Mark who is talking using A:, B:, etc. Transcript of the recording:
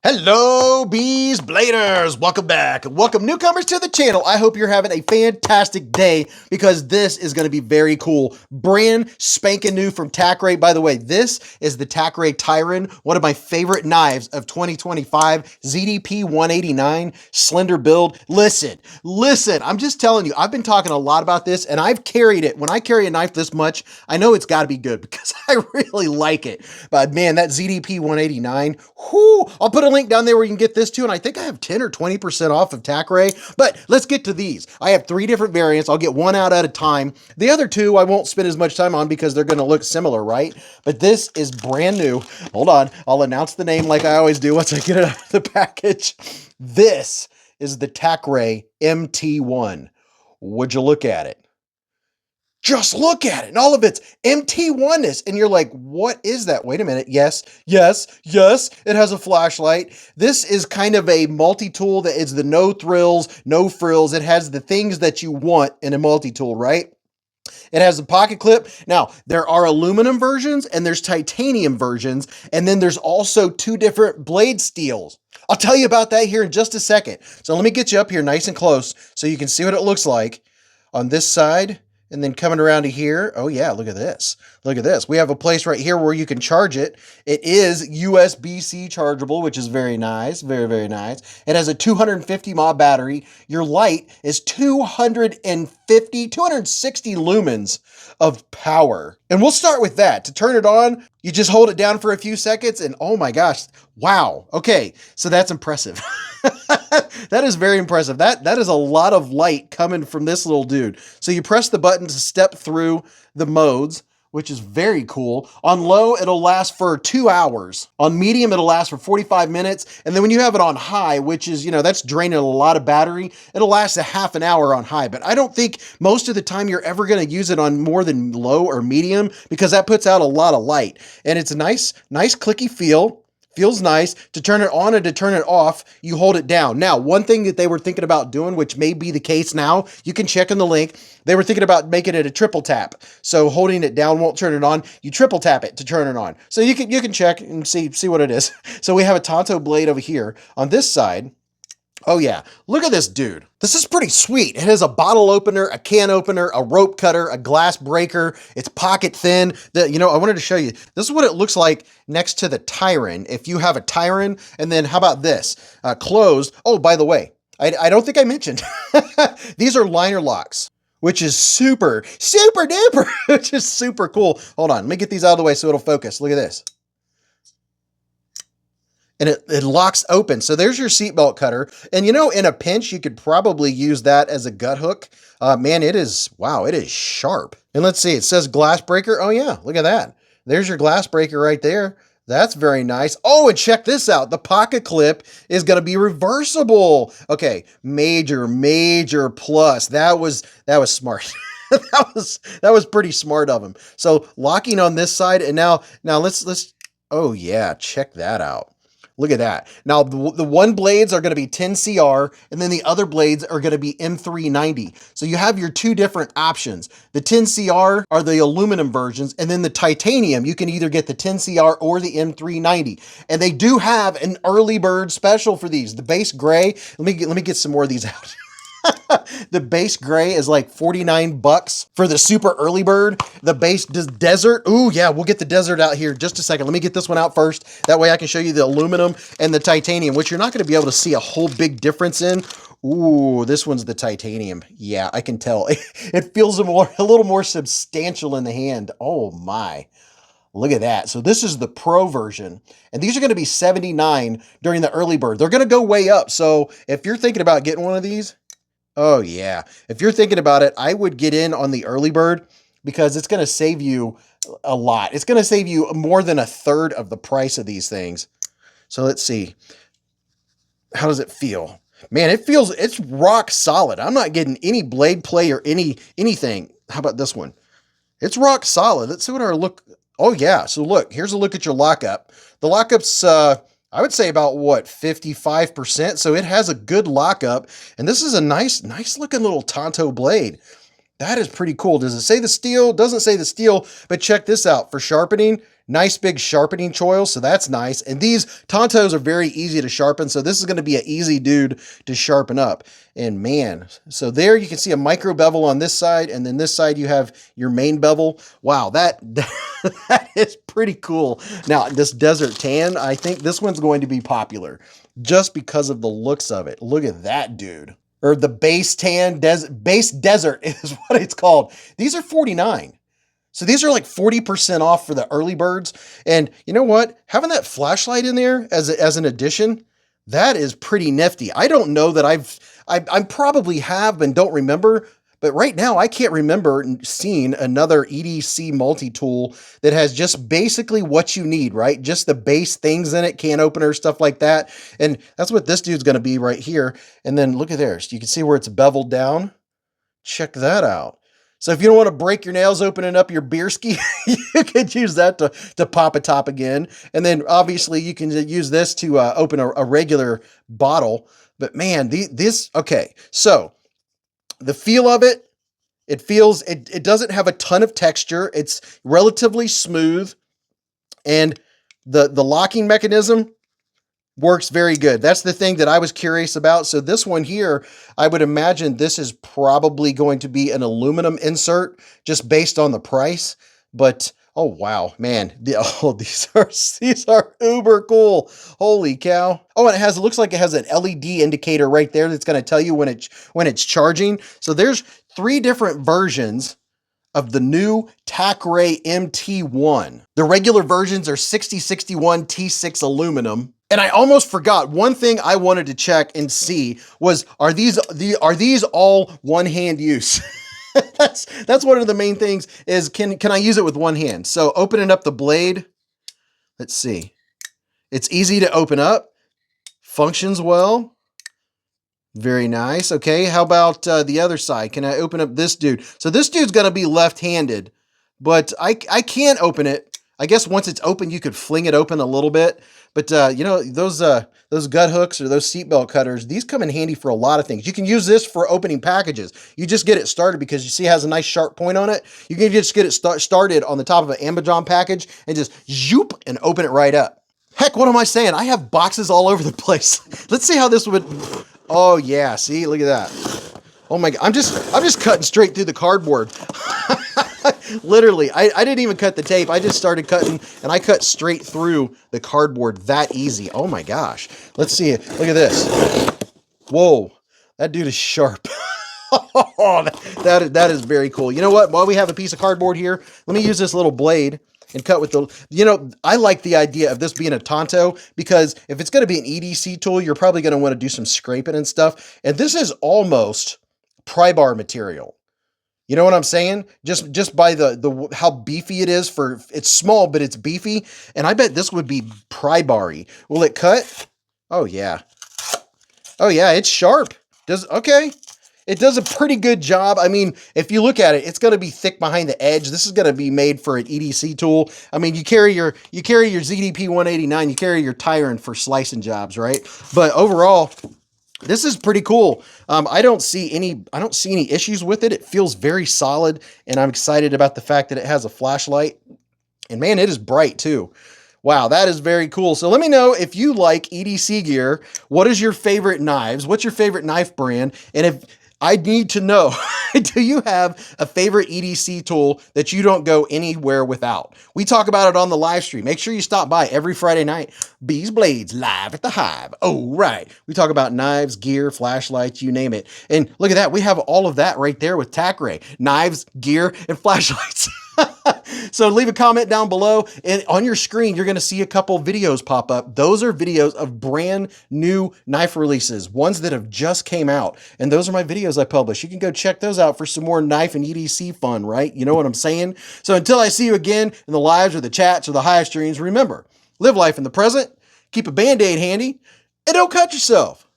A: Hello, Beez Bladers! Welcome back. Welcome newcomers to the channel. I hope you're having a fantastic day because this is going to be very cool. Brand spanking new from TACRAY. By the way, this is the TACRAY Tyron, one of my favorite knives of 2025, ZDP 189, slender build. Listen, I'm just telling you, I've been talking a lot about this and I've carried it. When I carry a knife this much, I know it's got to be good because I really like it. But man, that ZDP 189, whoo, I'll put a link down there where you can get this too, and I think I have 10 or 20% off of TACRAY. But let's get to these. I have 3 different variants. I'll get one out at a time. The other 2 I won't spend as much time on because they're going to look similar, right? But this is brand new. Hold on, I'll announce the name like I always do once I get it out of the package. This is the TACRAY MT1. Would you look at it? Just look at it and all of its MT1ness. And you're like, what is that? Wait a minute. Yes. It has a flashlight. This is kind of a multi-tool that is the no thrills, no frills. It has the things that you want in a multi-tool, right? It has a pocket clip. Now, there are aluminum versions and there's titanium versions. And then there's also 2 different blade steels. I'll tell you about that here in just a second. So let me get you up here nice and close so you can see what it looks like on this side. And then coming around to here, oh yeah, look at this. Look at this. We have a place right here where you can charge it. It is USB-C chargeable, which is very nice, very, very nice. It has a 250 mAh battery. Your light is 260 lumens of power. And we'll start with that. To turn it on, you just hold it down for a few seconds and oh my gosh, wow. Okay, so that's impressive. That is very impressive. That is a lot of light coming from this little dude. So you press the button to step through the modes, which is very cool. On low, it'll last for 2 hours. On medium, it'll last for 45 minutes. And then when you have it on high, which is, that's draining a lot of battery, it'll last a half an hour on high. But I don't think most of the time you're ever gonna use it on more than low or medium because that puts out a lot of light. And it's a nice clicky feel. Feels nice. To turn it on and to turn it off, you hold it down. Now, one thing that they were thinking about doing, which may be the case now, you can check in the link, they were thinking about making it a triple tap. So holding it down won't turn it on. You triple tap it to turn it on. So you can check and see what it is. So we have a Tonto blade over here. On this side, oh yeah, look at this dude. This is pretty sweet. It has a bottle opener, a can opener, a rope cutter, a glass breaker. It's pocket thin. I wanted to show you. This is what it looks like next to the Tyron. If you have a Tyron, and then how about this? Closed. Oh, by the way, I don't think I mentioned. These are liner locks, which is super duper, which is super cool. Hold on, let me get these out of the way so it'll focus. Look at this. And it locks open. So there's your seatbelt cutter. And in a pinch, you could probably use that as a gut hook. Man, it is sharp. And let's see, it says glass breaker. Oh yeah, look at that. There's your glass breaker right there. That's very nice. Oh, and check this out. The pocket clip is going to be reversible. Okay, major plus. That was smart. that was pretty smart of him. So locking on this side, and now let's. Oh yeah, check that out. Look at that. Now, the one blades are going to be 10CR, and then the other blades are going to be M390. So you have your 2 different options. The 10CR are the aluminum versions, and then the titanium, you can either get the 10CR or the M390. And they do have an early bird special for these. The base gray, let me get some more of these out. The base gray is like $49 for the super early bird. The base desert. Ooh, yeah, we'll get the desert out here in just a second. Let me get this one out first. That way I can show you the aluminum and the titanium, which you're not going to be able to see a whole big difference in. Ooh, this one's the titanium. Yeah, I can tell. It feels a little more substantial in the hand. Oh my. Look at that. So this is the Pro version, and these are going to be $79 during the early bird. They're going to go way up. So if you're thinking about getting one of these, oh yeah, if you're thinking about it, I would get in on the early bird because it's going to save you a lot. It's going to save you more than 1/3 of the price of these things. So let's see. How does it feel? Man, it's rock solid. I'm not getting any blade play or anything. How about this one? It's rock solid. Let's see what our look. Oh yeah. So look, here's a look at your lockup. The lockup's, I would say about what, 55%. So it has a good lockup. And this is a nice looking little Tonto blade. That is pretty cool. Does it say the steel? Doesn't say the steel, but check this out. For sharpening, Nice big sharpening choil, so that's nice. And these Tontos are very easy to sharpen, so this is going to be an easy dude to sharpen up. And man, so there you can see a micro bevel on this side, and then this side you have your main bevel. Wow, that is pretty cool. Now, this desert tan, I think this one's going to be popular just because of the looks of it. Look at that dude. Or the base tan, base desert is what it's called. These are $49. So these are like 40% off for the early birds. And you know what? Having that flashlight in there as an addition, that is pretty nifty. I don't know that I probably have and don't remember, but right now I can't remember seeing another EDC multi-tool that has just basically what you need, right? Just the base things in it, can opener, stuff like that. And that's what this dude's going to be right here. And then look at there. So you can see where it's beveled down. Check that out. So if you don't want to break your nails opening up your beer ski, you could use that to pop a top again. And then obviously you can use this to open a regular bottle. But man, okay. So the feel of it, it doesn't have a ton of texture. It's relatively smooth. And the locking mechanism works very good. That's the thing that I was curious about. So this one here, I would imagine this is probably going to be an aluminum insert just based on the price. But oh wow, man, these are uber cool. Holy cow. Oh, and it looks like it has an LED indicator right there that's going to tell you when it's charging. So there's 3 different versions of the new TACRAY MT1. The regular versions are 6061 T6 aluminum. And I almost forgot one thing I wanted to check and see was, are these all one-hand use? That's one of the main things is, can I use it with one hand? So opening up the blade, let's see. It's easy to open up, functions well. Very nice. Okay, how about the other side? Can I open up this dude? So this dude's gonna be left-handed, but I can't open it. I guess once it's open, you could fling it open a little bit. But you know, those gut hooks or those seatbelt cutters, these come in handy for a lot of things. You can use this for opening packages. You just get it started because you see it has a nice sharp point on it. You can just get it started on the top of an Amazon package and just zoop and open it right up. Heck, what am I saying? I have boxes all over the place. Let's see how this would. Oh yeah, see, look at that. Oh my God, I'm just cutting straight through the cardboard. Literally, I didn't even cut the tape. I just started cutting and I cut straight through the cardboard that easy. Oh my gosh. Let's see it. Look at this. Whoa, that dude is sharp. Oh, that is very cool. You know what? While we have a piece of cardboard here, let me use this little blade and cut with the, you know, I like the idea of this being a Tonto because if it's going to be an EDC tool, you're probably going to want to do some scraping and stuff. And this is almost pry bar material. You know what I'm saying? Just by the how beefy it is it's small, but it's beefy. And I bet this would be pry bar-y. Will it cut? Oh yeah. Oh yeah, it's sharp. Okay. It does a pretty good job. I mean, if you look at it, it's going to be thick behind the edge. This is going to be made for an EDC tool. I mean, you carry your ZDP 189, you carry your Tyron for slicing jobs, right? But overall, this is pretty cool. I don't see any issues with it. It feels very solid, and I'm excited about the fact that it has a flashlight. And man, it is bright too. Wow, that is very cool. So let me know if you like EDC gear. What is your favorite knives? What's your favorite knife brand? And if I need to know, do you have a favorite EDC tool that you don't go anywhere without? We talk about it on the live stream. Make sure you stop by every Friday night. Beezblades live at the Hive. Oh, right. We talk about knives, gear, flashlights, you name it. And look at that. We have all of that right there with TACRAY. Knives, gear, and flashlights. So leave a comment down below, and on your screen, you're going to see a couple videos pop up. Those are videos of brand new knife releases, ones that have just came out. And those are my videos I publish. You can go check those out for some more knife and EDC fun, right? You know what I'm saying? So until I see you again in the lives or the chats or the hive streams, remember, live life in the present, keep a Band-Aid handy, and don't cut yourself.